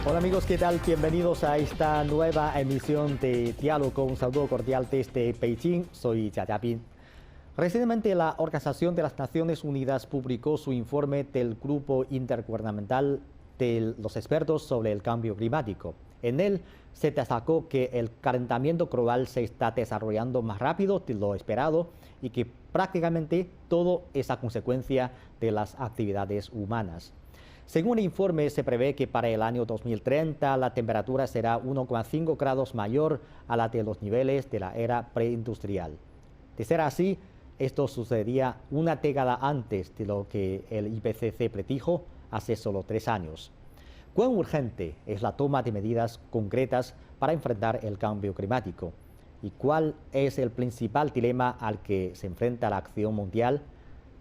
Hola amigos, ¿qué tal? Bienvenidos a esta nueva emisión de Diálogo. Un saludo cordial desde Beijing. Soy Jia Jiabin. Recientemente la Organización de las Naciones Unidas publicó su informe del Grupo Intergubernamental de los Expertos sobre el Cambio Climático. En él se destacó que el calentamiento global se está desarrollando más rápido de lo esperado y que prácticamente todo es a consecuencia de las actividades humanas. Según el informe, se prevé que para el año 2030 la temperatura será 1,5 grados mayor a la de los niveles de la era preindustrial. De ser así, esto sucedería una década antes de lo que el IPCC predijo hace solo 3 años. ¿Cuán urgente es la toma de medidas concretas para enfrentar el cambio climático? ¿Y cuál es el principal dilema al que se enfrenta la acción mundial?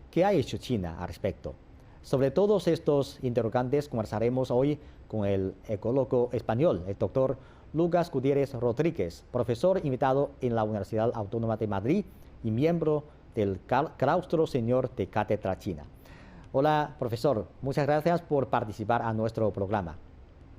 ¿Qué ha hecho China al respecto? Sobre todos estos interrogantes conversaremos hoy con el ecólogo español, el doctor Lucas Gutiérrez Rodríguez, profesor invitado en la Universidad Autónoma de Madrid y miembro del Claustro Señor de Cátedra China. Hola, profesor, muchas gracias por participar a nuestro programa.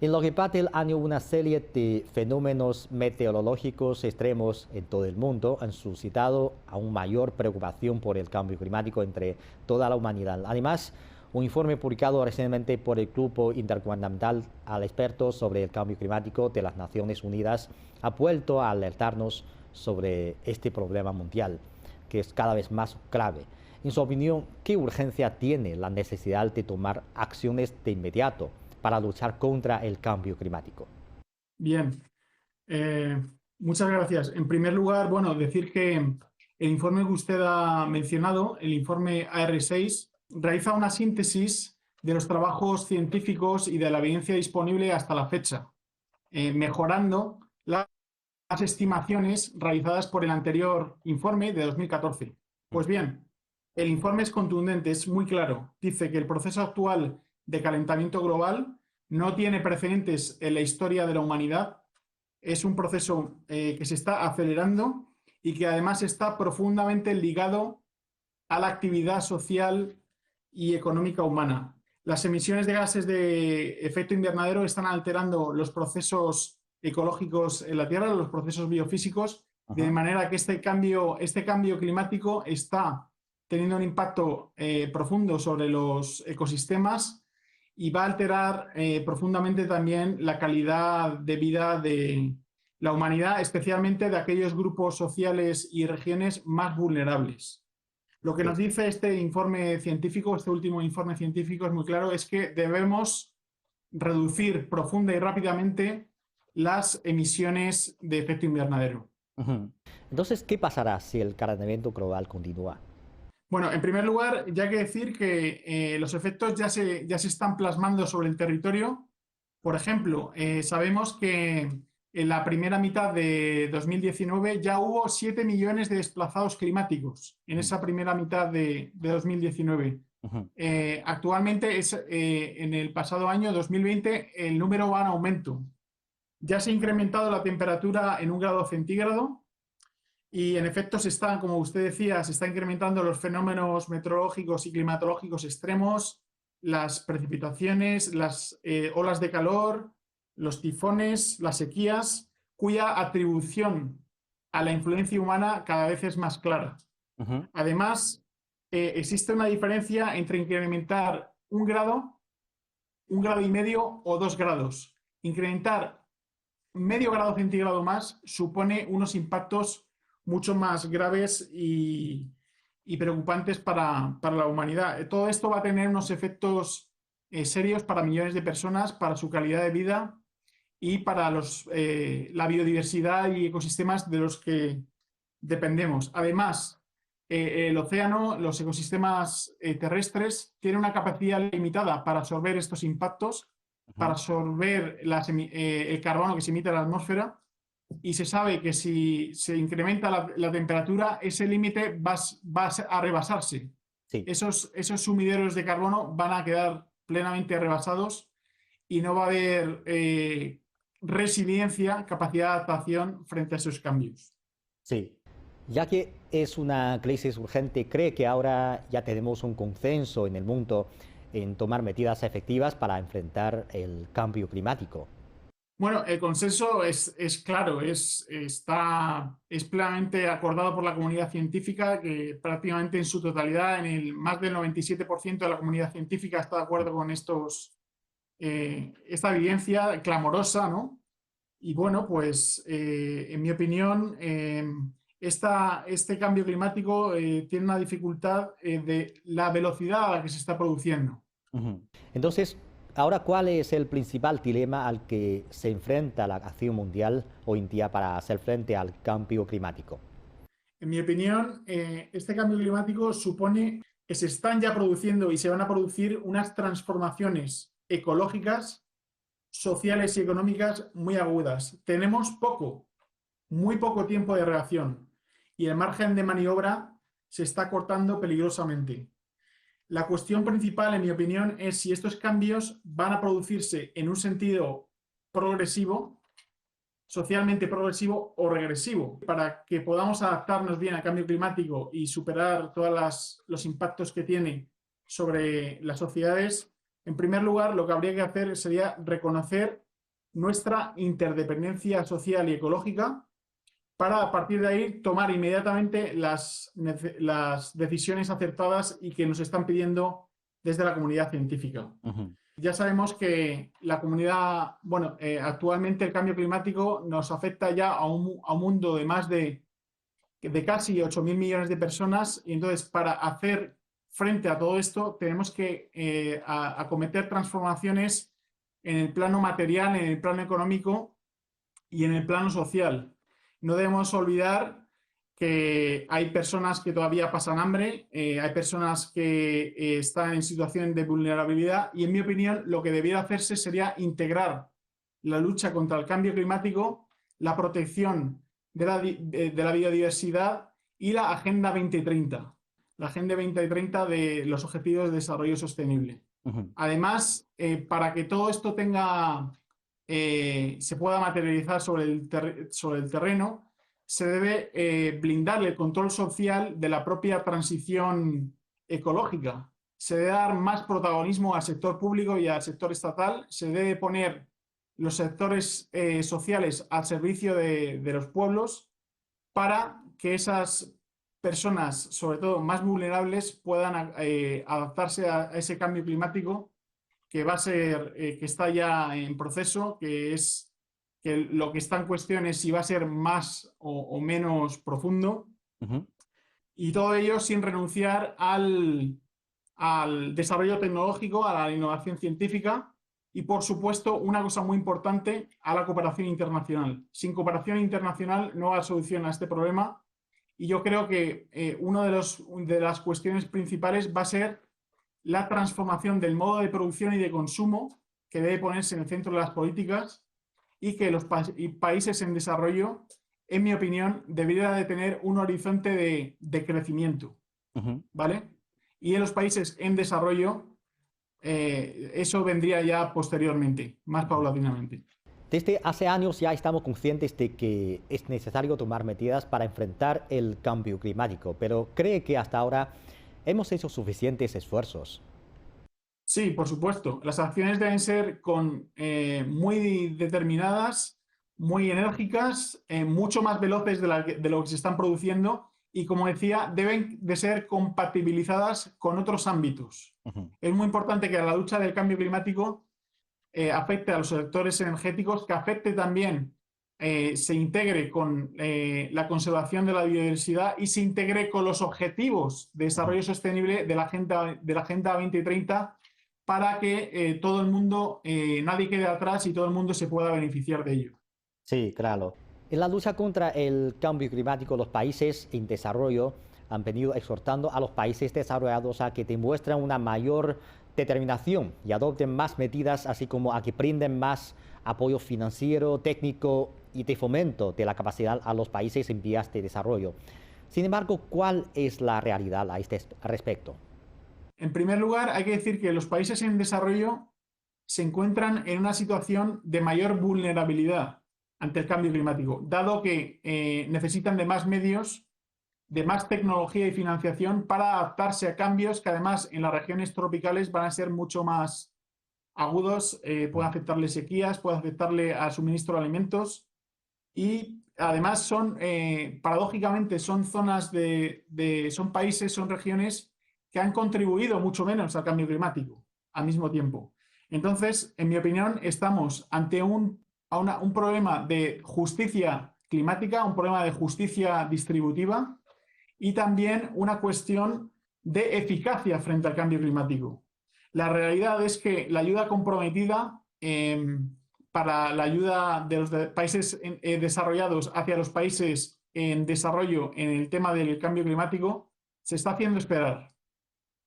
En lo que va del año, una serie de fenómenos meteorológicos extremos en todo el mundo han suscitado aún mayor preocupación por el cambio climático entre toda la humanidad. Además, un informe publicado recientemente por el Grupo Intergubernamental de Expertos sobre el Cambio Climático de las Naciones Unidas ha vuelto a alertarnos sobre este problema mundial, que es cada vez más grave. En su opinión, ¿qué urgencia tiene la necesidad de tomar acciones de inmediato para luchar contra el cambio climático? Bien, muchas gracias. En primer lugar, decir que el informe que usted ha mencionado, el informe AR6, realiza una síntesis de los trabajos científicos y de la evidencia disponible hasta la fecha, mejorando las estimaciones realizadas por el anterior informe de 2014. Pues bien, el informe es contundente, es muy claro. Dice que el proceso actual de calentamiento global no tiene precedentes en la historia de la humanidad. Es un proceso que se está acelerando y que además está profundamente ligado a la actividad social y económica humana. Las emisiones de gases de efecto invernadero están alterando los procesos ecológicos en la Tierra, los procesos biofísicos, de manera que este cambio climático está teniendo un impacto profundo sobre los ecosistemas y va a alterar profundamente también la calidad de vida de la humanidad, especialmente de aquellos grupos sociales y regiones más vulnerables. Lo que nos dice este informe científico, este último informe científico es muy claro, es que debemos reducir profunda y rápidamente las emisiones de efecto invernadero. Entonces, ¿qué pasará si el calentamiento global continúa? Bueno, en primer lugar, ya hay que decir que los efectos ya se están plasmando sobre el territorio. Por ejemplo, sabemos que en la primera mitad de 2019 ya hubo 7 millones de desplazados climáticos en esa primera mitad de 2019. Actualmente, en el pasado año 2020, el número va en aumento. Ya se ha incrementado la temperatura en 1 grado centígrado y, en efecto, como usted decía, se están incrementando los fenómenos meteorológicos y climatológicos extremos, las precipitaciones, las olas de calor, los tifones, las sequías, cuya atribución a la influencia humana cada vez es más clara. Además, existe una diferencia entre incrementar 1 grado, 1,5 grados o 2 grados. Incrementar medio grado centígrado más supone unos impactos mucho más graves y preocupantes para la humanidad. Todo esto va a tener unos efectos serios para millones de personas, para su calidad de vida y para la biodiversidad y ecosistemas de los que dependemos. Además, el océano, los ecosistemas terrestres, tienen una capacidad limitada para absorber estos impactos, para absorber el carbono que se emite a la atmósfera, y se sabe que si se incrementa la temperatura, ese límite va a rebasarse. Sí. Esos sumideros de carbono van a quedar plenamente rebasados y no va a haber resiliencia, capacidad de adaptación frente a esos cambios. Sí. Ya que es una crisis urgente, ¿cree que ahora ya tenemos un consenso en el mundo en tomar medidas efectivas para enfrentar el cambio climático? Bueno, el consenso es claro, es plenamente acordado por la comunidad científica, que prácticamente en su totalidad, más del 97% de la comunidad científica está de acuerdo con esta evidencia clamorosa, ¿no? Y bueno, pues en mi opinión, este cambio climático tiene una dificultad de la velocidad a la que se está produciendo. Ujú. Entonces, ahora, ¿cuál es el principal dilema al que se enfrenta la acción mundial hoy en día para hacer frente al cambio climático? En mi opinión, este cambio climático supone que se están ya produciendo y se van a producir unas transformaciones ecológicas, sociales y económicas muy agudas. Tenemos muy poco tiempo de reacción y el margen de maniobra se está cortando peligrosamente. La cuestión principal, en mi opinión, es si estos cambios van a producirse en un sentido progresivo, socialmente progresivo o regresivo, para que podamos adaptarnos bien al cambio climático y superar todos los impactos que tiene sobre las sociedades. En primer lugar, lo que habría que hacer sería reconocer nuestra interdependencia social y ecológica para a partir de ahí tomar inmediatamente las decisiones acertadas y que nos están pidiendo desde la comunidad científica. Ujú. Ya sabemos que la comunidad, bueno, actualmente el cambio climático nos afecta ya a un mundo de más de casi 8.000 millones de personas y entonces para hacer frente a todo esto tenemos que acometer transformaciones en el plano material, en el plano económico y en el plano social. No debemos olvidar que hay personas que todavía pasan hambre, hay personas que están en situación de vulnerabilidad y en mi opinión lo que debiera hacerse sería integrar la lucha contra el cambio climático, la protección de la biodiversidad y la Agenda 2030, la Agenda 2030 de los Objetivos de Desarrollo Sostenible. Ujú. Además, para que todo esto se pueda materializar sobre el terreno, se debe blindarle el control social de la propia transición ecológica. Se debe dar más protagonismo al sector público y al sector estatal. Se debe poner los sectores sociales al servicio de los pueblos para que esas personas, sobre todo más vulnerables, puedan adaptarse a ese cambio climático que va a ser, que está ya en proceso, que lo que está en cuestión es si va a ser más o menos profundo, Ujú. y todo ello sin renunciar al desarrollo tecnológico, a la innovación científica y, por supuesto, una cosa muy importante, a la cooperación internacional. Sin cooperación internacional no hay solución a este problema y yo creo que una de las cuestiones principales va a ser la transformación del modo de producción y de consumo que debe ponerse en el centro de las políticas y que los países en desarrollo, en mi opinión, deberían de tener un horizonte de crecimiento, Ujú. ¿vale? Y en los países en desarrollo, eso vendría ya posteriormente, más paulatinamente. Desde hace años ya estamos conscientes de que es necesario tomar medidas para enfrentar el cambio climático, pero ¿cree que hasta ahora hemos hecho suficientes esfuerzos? Sí, por supuesto. Las acciones deben ser muy determinadas, muy enérgicas, mucho más veloces de lo que se están produciendo y, como decía, deben de ser compatibilizadas con otros ámbitos. Ujú. Es muy importante que la lucha del cambio climático afecte a los sectores energéticos, que afecte también, se integre con la conservación de la biodiversidad y se integre con los objetivos de Ujú. desarrollo sostenible de la Agenda 2030 para que todo el mundo, nadie quede atrás y todo el mundo se pueda beneficiar de ello. Sí, claro. En la lucha contra el cambio climático, los países en desarrollo han venido exhortando a los países desarrollados a que demuestren una mayor determinación y adopten más medidas, así como a que brinden más apoyo financiero, técnico y de fomento de la capacidad a los países en vías de desarrollo. Sin embargo, ¿cuál es la realidad a este respecto? En primer lugar, hay que decir que los países en desarrollo se encuentran en una situación de mayor vulnerabilidad ante el cambio climático, dado que necesitan de más medios, de más tecnología y financiación para adaptarse a cambios que además en las regiones tropicales van a ser mucho más agudos, puede afectarle sequías, puede afectarle al suministro de alimentos y además son, paradójicamente, son zonas son países, son regiones que han contribuido mucho menos al cambio climático al mismo tiempo. Entonces, en mi opinión, estamos ante un problema de justicia climática, un problema de justicia distributiva y también una cuestión de eficacia frente al cambio climático. La realidad es que la ayuda comprometida para la ayuda de los países desarrollados hacia los países en desarrollo en el tema del cambio climático se está haciendo esperar.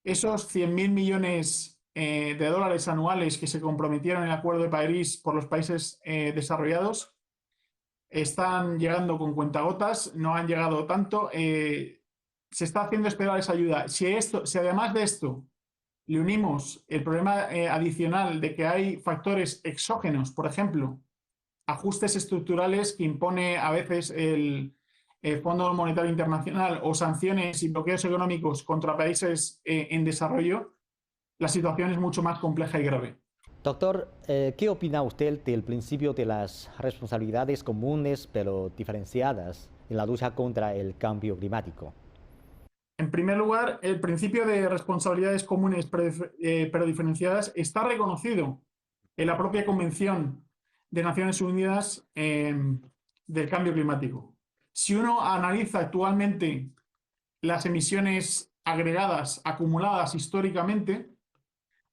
Esos 100.000 millones de dólares anuales que se comprometieron en el Acuerdo de París por los países desarrollados están llegando con cuentagotas, no han llegado tanto. Se está haciendo esperar esa ayuda. Si además de esto le unimos el problema adicional de que hay factores exógenos, por ejemplo, ajustes estructurales que impone a veces el Fondo Monetario Internacional o sanciones y bloqueos económicos contra países en desarrollo, la situación es mucho más compleja y grave. Doctor, ¿qué opina usted del principio de las responsabilidades comunes pero diferenciadas en la lucha contra el cambio climático? En primer lugar, el principio de responsabilidades comunes pero diferenciadas está reconocido en la propia Convención de Naciones Unidas del Cambio Climático. Si uno analiza actualmente las emisiones agregadas, acumuladas históricamente,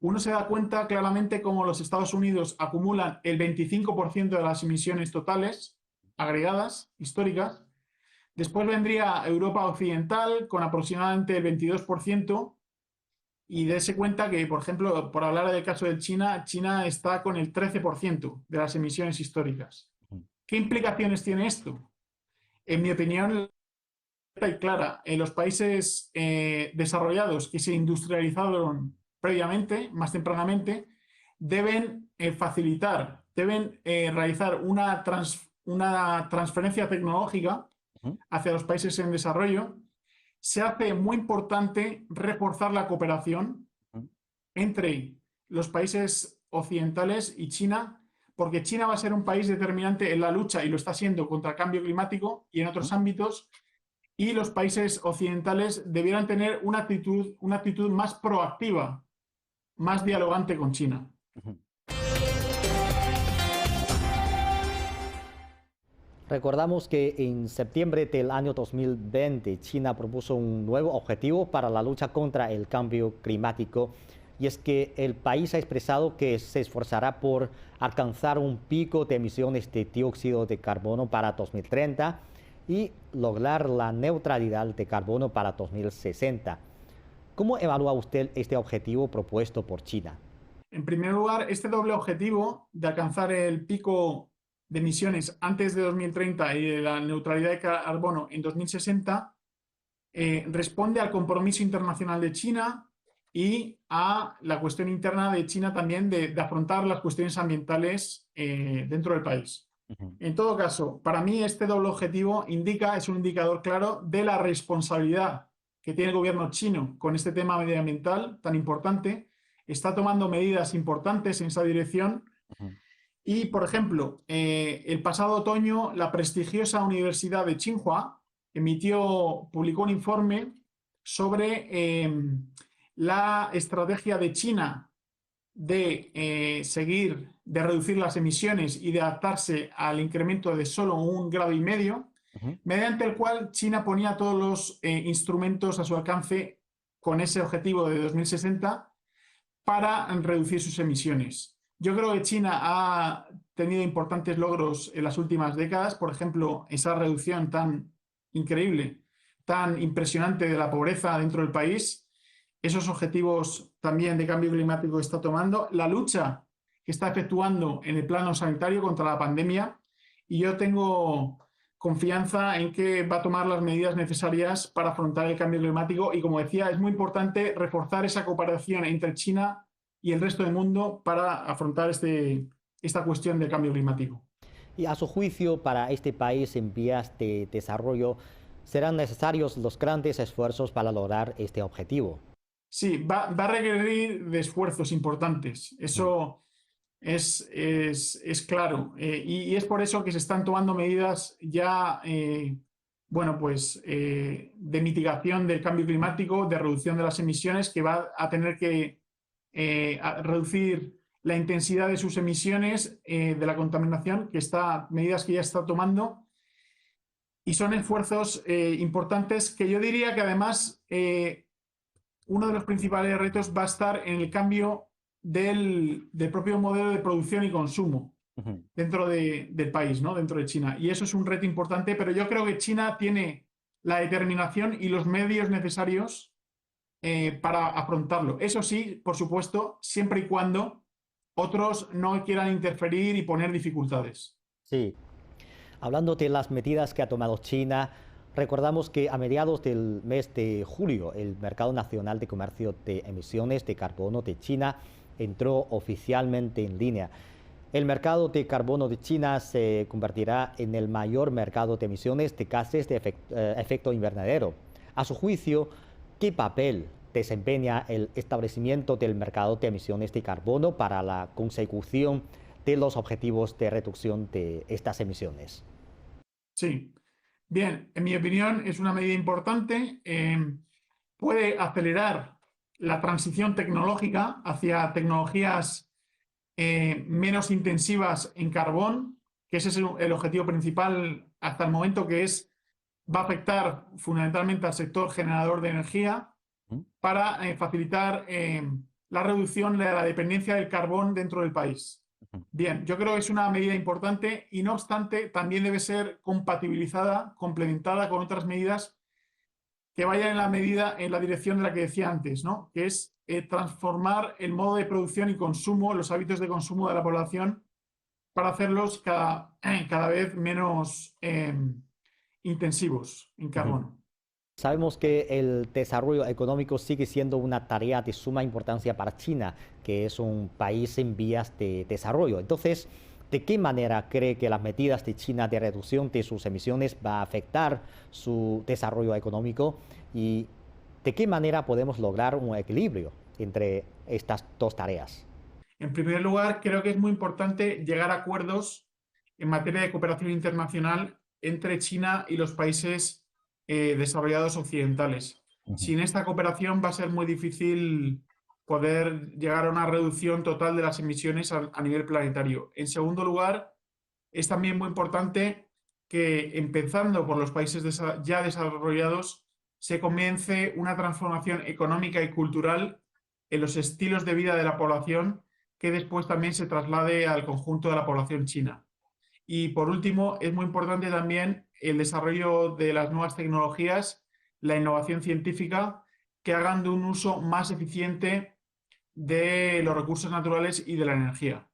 uno se da cuenta claramente cómo los Estados Unidos acumulan el 25% de las emisiones totales agregadas, históricas. Después vendría Europa Occidental con aproximadamente el 22% y dése cuenta que, por ejemplo, por hablar del caso de China, China está con el 13% de las emisiones históricas. ¿Qué implicaciones tiene esto? En mi opinión, y clara, en los países desarrollados que se industrializaron previamente, más tempranamente, deben facilitar, deben realizar una transferencia tecnológica hacia los países en desarrollo. Se hace muy importante reforzar la cooperación entre los países occidentales y China, porque China va a ser un país determinante en la lucha, y lo está siendo, contra el cambio climático y en otros ámbitos, y los países occidentales debieran tener una actitud más proactiva, más dialogante con China. Recordamos que en septiembre del año 2020 China propuso un nuevo objetivo para la lucha contra el cambio climático, y es que el país ha expresado que se esforzará por alcanzar un pico de emisiones de dióxido de carbono para 2030 y lograr la neutralidad de carbono para 2060. ¿Cómo evalúa usted este objetivo propuesto por China? En primer lugar, este doble objetivo de alcanzar el pico de emisiones antes de 2030 y de la neutralidad de carbono en 2060 responde al compromiso internacional de China y a la cuestión interna de China también de afrontar las cuestiones ambientales dentro del país. En todo caso, para mí este doble objetivo es un indicador claro de la responsabilidad que tiene el gobierno chino con este tema medioambiental tan importante. Está tomando medidas importantes en esa dirección. Y, por ejemplo, el pasado otoño, la prestigiosa Universidad de Tsinghua publicó un informe sobre la estrategia de China de reducir las emisiones y de adaptarse al incremento de solo 1,5 grados, mediante el cual China ponía todos los instrumentos a su alcance con ese objetivo de 2060 para reducir sus emisiones. Yo creo que China ha tenido importantes logros en las últimas décadas, por ejemplo, esa reducción tan increíble, tan impresionante de la pobreza dentro del país, esos objetivos también de cambio climático que está tomando, la lucha que está efectuando en el plano sanitario contra la pandemia, y yo tengo confianza en que va a tomar las medidas necesarias para afrontar el cambio climático. Y, como decía, es muy importante reforzar esa cooperación entre China y el resto del mundo para afrontar esta cuestión del cambio climático. Y a su juicio, para este país en vías de desarrollo, ¿serán necesarios los grandes esfuerzos para lograr este objetivo? Sí, va a requerir de esfuerzos importantes. Eso es claro. Y es por eso que se están tomando medidas ya, bueno, pues de mitigación del cambio climático, de reducción de las emisiones, que va a tener que a reducir la intensidad de sus emisiones, de la contaminación, medidas que ya está tomando. Y son esfuerzos importantes que yo diría que además uno de los principales retos va a estar en el cambio del propio modelo de producción y consumo Ujú. dentro del país, ¿no? Dentro de China. Y eso es un reto importante, pero yo creo que China tiene la determinación y los medios necesarios para afrontarlo. Eso sí, por supuesto, siempre y cuando otros no quieran interferir y poner dificultades. Sí. Hablando de las medidas que ha tomado China, recordamos que a mediados del mes de julio el Mercado Nacional de Comercio de Emisiones de Carbono de China entró oficialmente en línea. El mercado de carbono de China se convertirá en el mayor mercado de emisiones de gases de efecto invernadero. A su juicio, ¿qué papel desempeña el establecimiento del mercado de emisiones de carbono para la consecución de los objetivos de reducción de estas emisiones? Sí. Bien, en mi opinión es una medida importante. Puede acelerar la transición tecnológica hacia tecnologías menos intensivas en carbón, que ese es el objetivo principal hasta el momento, va a afectar fundamentalmente al sector generador de energía para facilitar la reducción de la dependencia del carbón dentro del país. Bien, yo creo que es una medida importante y no obstante también debe ser compatibilizada, complementada con otras medidas que vayan en la dirección de la que decía antes, ¿no? Que es transformar el modo de producción y consumo, los hábitos de consumo de la población para hacerlos cada vez menos intensivos en Ujú. carbono. Sabemos que el desarrollo económico sigue siendo una tarea de suma importancia para China, que es un país en vías de desarrollo. Entonces, ¿de qué manera cree que las medidas de China de reducción de sus emisiones va a afectar su desarrollo económico? ¿Y de qué manera podemos lograr un equilibrio entre estas dos tareas? En primer lugar, creo que es muy importante llegar a acuerdos en materia de cooperación internacional entre China y los países desarrollados occidentales. Ujú. Sin esta cooperación va a ser muy difícil poder llegar a una reducción total de las emisiones a nivel planetario. En segundo lugar, es también muy importante que, empezando por los países ya desarrollados, se comience una transformación económica y cultural en los estilos de vida de la población que después también se traslade al conjunto de la población china. Y por último, es muy importante también el desarrollo de las nuevas tecnologías, la innovación científica, que hagan de un uso más eficiente de los recursos naturales y de la energía.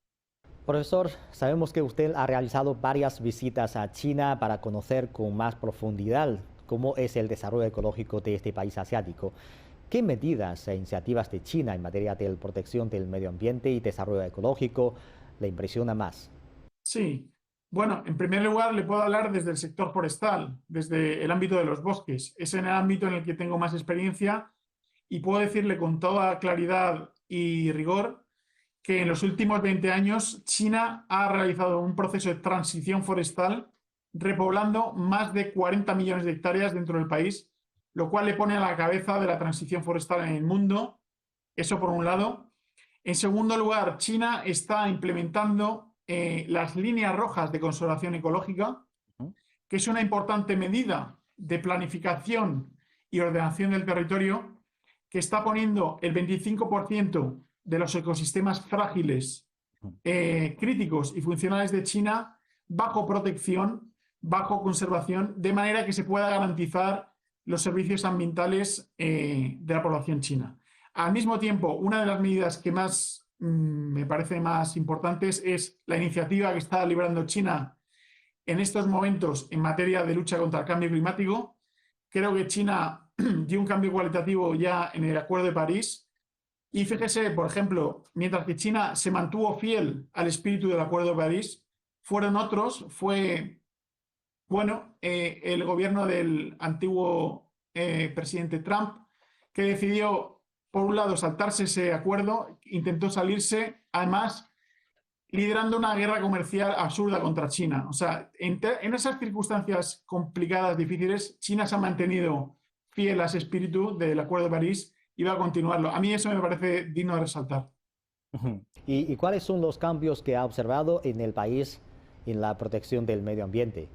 Profesor, sabemos que usted ha realizado varias visitas a China para conocer con más profundidad cómo es el desarrollo ecológico de este país asiático. ¿Qué medidas e iniciativas de China en materia de protección del medio ambiente y desarrollo ecológico le impresiona más? Sí, bueno, en primer lugar le puedo hablar desde el sector forestal, desde el ámbito de los bosques. Es en el ámbito en el que tengo más experiencia y puedo decirle con toda claridad y rigor que en los últimos 20 años China ha realizado un proceso de transición forestal repoblando más de 40 millones de hectáreas dentro del país, lo cual le pone a la cabeza de la transición forestal en el mundo. Eso por un lado. En segundo lugar, China está implementando las líneas rojas de conservación ecológica, Ujú. que es una importante medida de planificación y ordenación del territorio, que está poniendo el 25% de los ecosistemas frágiles, críticos y funcionales de China bajo protección, bajo conservación, de manera que se pueda garantizar los servicios ambientales de la población china. Al mismo tiempo, una de las medidas que más me parece más importantes es la iniciativa que está librando China en estos momentos en materia de lucha contra el cambio climático. Creo que China dio un cambio cualitativo ya en el Acuerdo de París. Y fíjese, por ejemplo, mientras que China se mantuvo fiel al espíritu del Acuerdo de París, fueron otros, bueno, el gobierno del antiguo presidente Trump, que decidió, por un lado, saltarse ese acuerdo, intentó salirse, además liderando una guerra comercial absurda contra China. O sea, en esas circunstancias complicadas, difíciles, China se ha mantenido fiel a ese espíritu del Acuerdo de París y va a continuarlo. A mí eso me parece digno de resaltar. Ujú. ¿Y cuáles son los cambios que ha observado en el país en la protección del medio ambiente?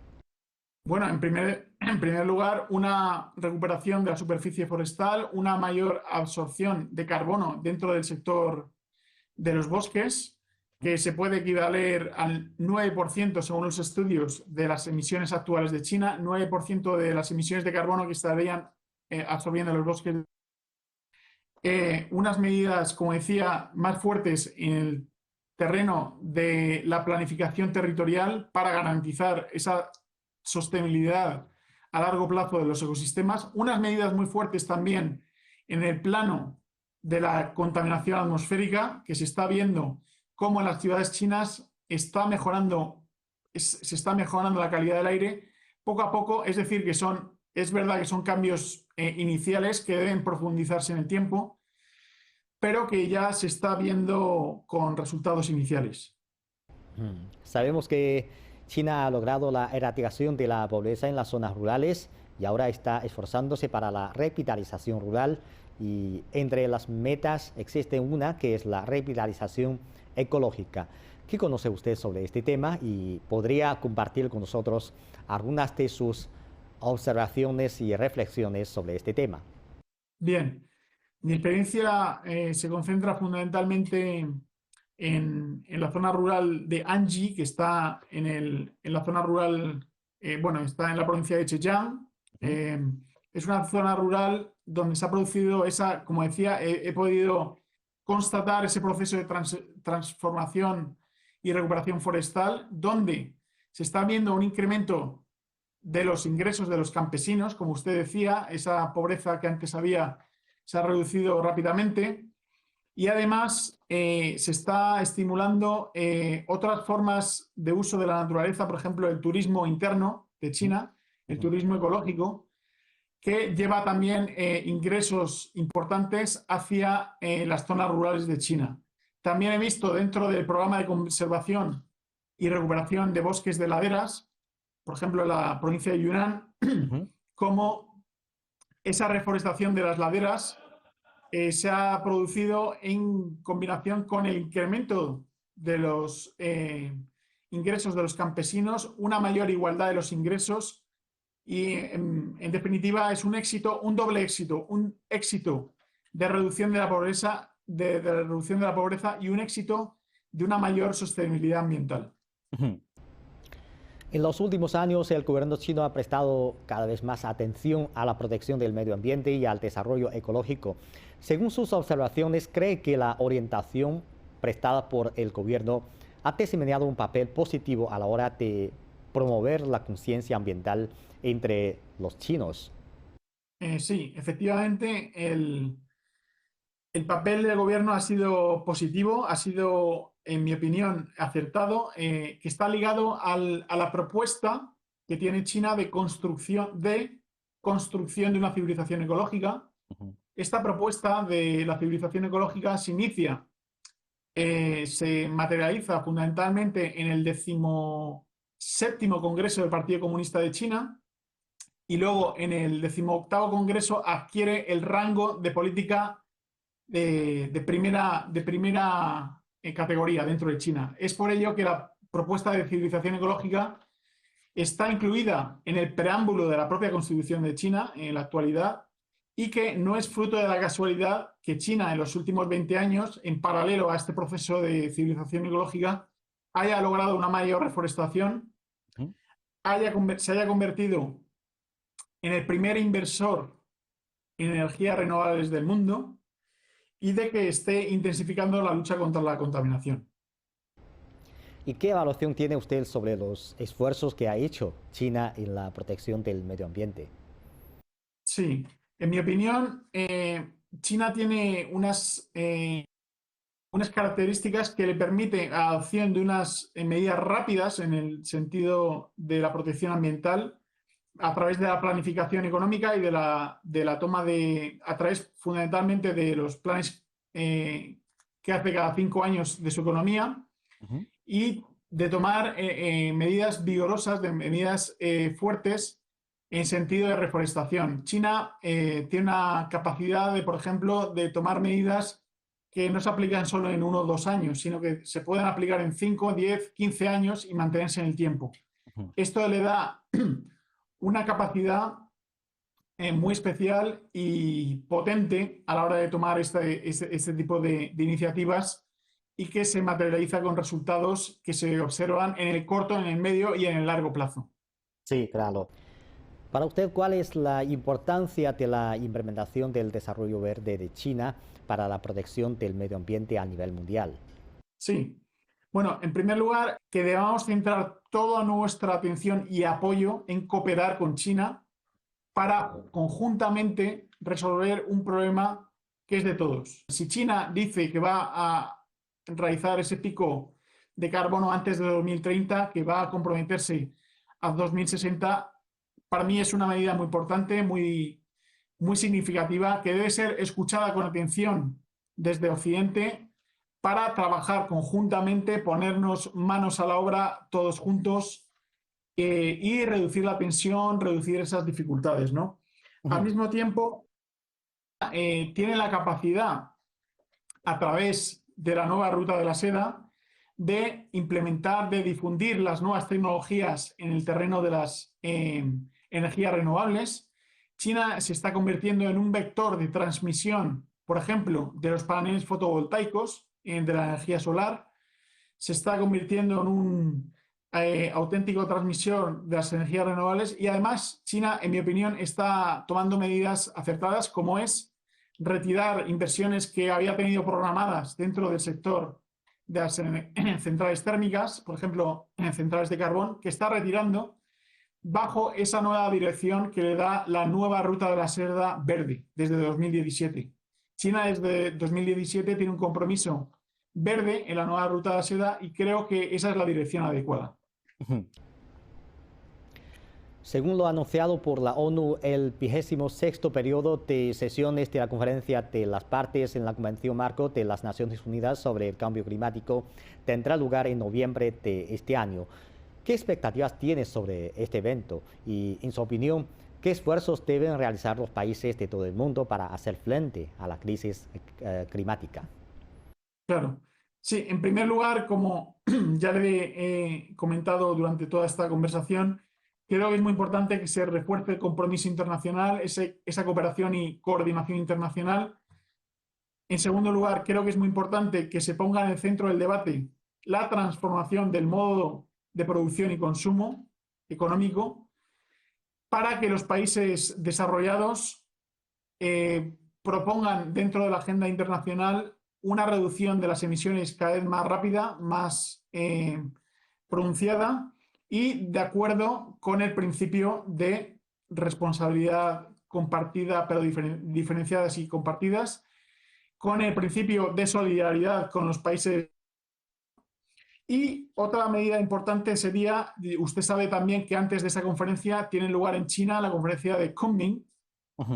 Bueno, en primer lugar, una recuperación de la superficie forestal, una mayor absorción de carbono dentro del sector de los bosques, que se puede equivaler al 9% según los estudios de las emisiones actuales de China, 9% de las emisiones de carbono que estarían absorbiendo los bosques. Unas medidas, como decía, más fuertes en el terreno de la planificación territorial para garantizar esa sostenibilidad a largo plazo de los ecosistemas, unas medidas muy fuertes también en el plano de la contaminación atmosférica, que se está viendo cómo en las ciudades chinas se está mejorando la calidad del aire poco a poco, es decir, es verdad que son cambios iniciales que deben profundizarse en el tiempo, pero que ya se está viendo con resultados iniciales. Sabemos que China ha logrado la erradicación de la pobreza en las zonas rurales y ahora está esforzándose para la revitalización rural y entre las metas existe una que es la revitalización ecológica. ¿Qué conoce usted sobre este tema y podría compartir con nosotros algunas de sus observaciones y reflexiones sobre este tema? Bien, mi experiencia se concentra fundamentalmente en la zona rural de Anji, que está en la zona rural, bueno, está en la provincia de Zhejiang. Ujú, Eh, es una zona rural donde se ha producido esa, como decía, he podido constatar ese proceso de transformación y recuperación forestal, donde se está viendo un incremento de los ingresos de los campesinos, como usted decía, esa pobreza que antes había se ha reducido rápidamente y además se está estimulando otras formas de uso de la naturaleza, por ejemplo, el turismo interno de ujú, China, el ujú. turismo ecológico, que lleva también ingresos importantes hacia las zonas rurales de China. También he visto dentro del programa de conservación y recuperación de bosques de laderas, por ejemplo, en la provincia de Yunnan, Ujú. cómo esa reforestación de las laderas se ha producido en combinación con el incremento de los ingresos de los campesinos, una mayor igualdad de los ingresos y, en definitiva, es un éxito, un doble éxito, un éxito de reducción de la pobreza, de reducción de la pobreza y un éxito de una mayor sostenibilidad ambiental. Ujú. En los últimos años, el gobierno chino ha prestado cada vez más atención a la protección del medio ambiente y al desarrollo ecológico. Según sus observaciones, ¿cree que la orientación prestada por el gobierno ha desempeñado un papel positivo a la hora de promover la conciencia ambiental entre los chinos? Sí, efectivamente, el papel del gobierno ha sido positivo, ha sido, en mi opinión, acertado, que está ligado a la propuesta que tiene China de construcción de una civilización ecológica. Ujú, Esta propuesta de la civilización ecológica se materializa fundamentalmente en el 17º Congreso del Partido Comunista de China y luego en el 18º Congreso adquiere el rango de política de primera categoría dentro de China. Es por ello que la propuesta de civilización ecológica está incluida en el preámbulo de la propia Constitución de China en la actualidad y que no es fruto de la casualidad que China en los últimos 20 años, en paralelo a este proceso de civilización ecológica, haya logrado una mayor reforestación, ujú. se haya convertido en el primer inversor en energías renovables del mundo y de que esté intensificando la lucha contra la contaminación. ¿Y qué evaluación tiene usted sobre los esfuerzos que ha hecho China en la protección del medio ambiente? Sí, en mi opinión, China tiene unas características que le permiten la adopción de unas medidas rápidas en el sentido de la protección ambiental a través de la planificación económica y de la toma a través fundamentalmente de los planes que hace cada 5 años de su economía. Ujú. y de tomar medidas vigorosas, de medidas fuertes en sentido de reforestación. China tiene una capacidad de, por ejemplo, de tomar medidas que no se aplican solo en 1 o 2 años, sino que se pueden aplicar en 5, 10, 15 años y mantenerse en el tiempo. Esto le da una capacidad muy especial y potente a la hora de tomar este tipo de iniciativas y que se materializa con resultados que se observan en el corto, en el medio y en el largo plazo. Sí, claro. Para usted, ¿cuál es la importancia de la implementación del desarrollo verde de China para la protección del medio ambiente a nivel mundial? Sí. Bueno, en primer lugar, que debamos centrar toda nuestra atención y apoyo en cooperar con China para conjuntamente resolver un problema que es de todos. Si China dice que va a realizar ese pico de carbono antes de 2030, que va a comprometerse a 2060, para mí es una medida muy importante, muy significativa, que debe ser escuchada con atención desde Occidente para trabajar conjuntamente, ponernos manos a la obra todos juntos y reducir la tensión, reducir esas dificultades, ¿no? Al mismo tiempo, tiene la capacidad, a través de la nueva ruta de la seda, de implementar, de difundir las nuevas tecnologías en el terreno de las energías renovables. China se está convirtiendo en un vector de transmisión, por ejemplo, de los paneles fotovoltaicos, de la energía solar. Se está convirtiendo en un auténtico transmisor de las energías renovables y además China, en mi opinión, está tomando medidas acertadas, como es retirar inversiones que había tenido programadas dentro del sector de las centrales térmicas, por ejemplo, en centrales de carbón, que está retirando bajo esa nueva dirección que le da la nueva ruta de la seda verde desde 2017. China desde 2017 tiene un compromiso verde en la nueva ruta de la seda y creo que esa es la dirección adecuada. Según lo anunciado por la ONU, el 26º periodo de sesiones de la Conferencia de las Partes en la Convención Marco de las Naciones Unidas sobre el Cambio Climático tendrá lugar en noviembre de este año. ¿Qué expectativas tiene sobre este evento? Y, en su opinión, ¿qué esfuerzos deben realizar los países de todo el mundo para hacer frente a la crisis climática? Claro. Sí, en primer lugar, como ya le he comentado durante toda esta conversación, creo que es muy importante que se refuerce el compromiso internacional, esa cooperación y coordinación internacional. En segundo lugar, creo que es muy importante que se ponga en el centro del debate la transformación del modo de producción y consumo económico para que los países desarrollados propongan dentro de la agenda internacional una reducción de las emisiones cada vez más rápida, más pronunciada y de acuerdo con el principio de responsabilidad compartida, pero diferenciadas y compartidas, con el principio de solidaridad con los países. Y otra medida importante sería, usted sabe también que antes de esa conferencia tiene lugar en China la conferencia de Kunming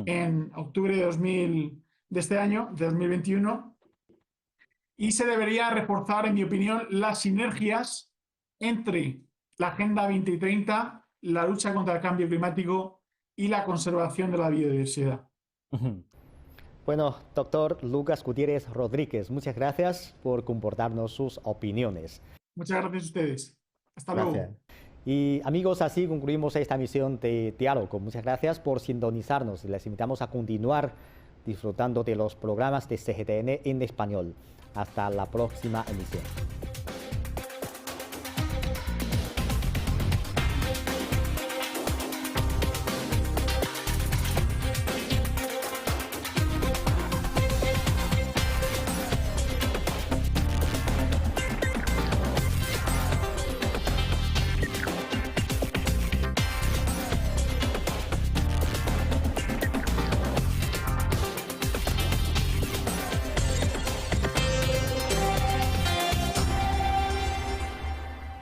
en octubre de este año, de 2021, y se debería reforzar, en mi opinión, las sinergias entre la Agenda 2030, la lucha contra el cambio climático y la conservación de la biodiversidad. Bueno, doctor Lucas Gutiérrez Rodríguez, muchas gracias por compartirnos sus opiniones. Muchas gracias a ustedes. Hasta luego. Y amigos, así concluimos esta emisión de Diálogo. Muchas gracias por sintonizarnos. Les invitamos a continuar disfrutando de los programas de CGTN en español. Hasta la próxima emisión.